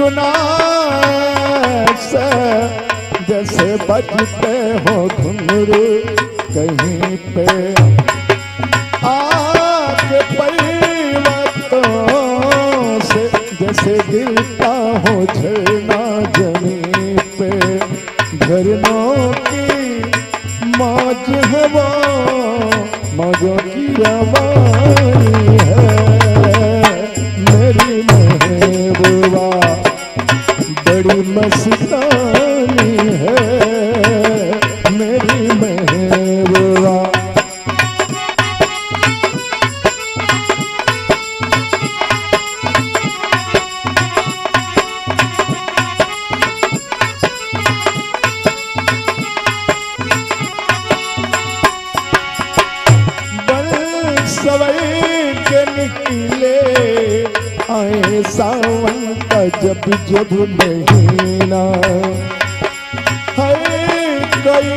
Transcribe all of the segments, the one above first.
गुनगुनाए से जैसे बजते हो घुंघरू कहीं पे आके पर्वतों से जैसे गिरता हो झरना जमीन पे। झरनों की मौज है वो मौजों की रवानी है। मेरी महबूबा बड़ी मस्तानी है। मेरी महबूबा सवई के निकले आए सावन का जब जब महीना है। कोई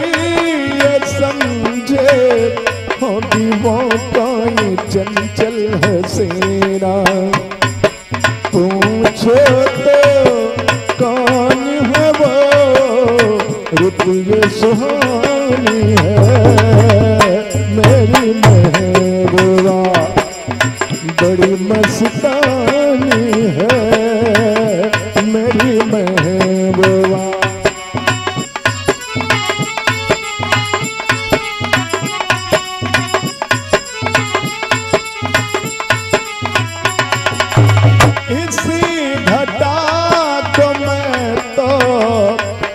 ये समझे होगी वो कोई चंचल हसीना। पूछो तो कौन है वो रुत ये सुहानी है। मेरी महबूबा बड़ी मस्तानी है। मेरी महबूबा इसी घटा को मैं तो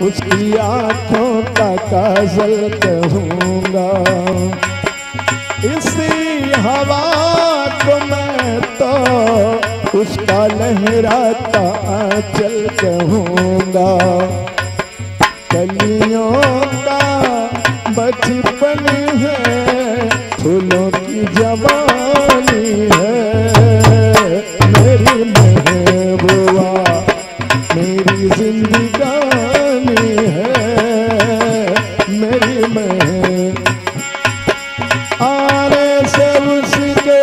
उसकी आँखों का काजल कहूँगा। इसी हवा को मैं तो उसका लहराता आंचल कहूँगा। कलियों का बचपन है फूलों की जवानी है। मेरी महबूबा मेरी जिंदगानी है। मेरी महबूबा आने से उसके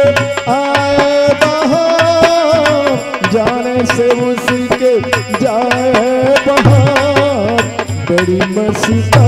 आए बहार जाने से उसके जाए बहार। बड़ी मस्ता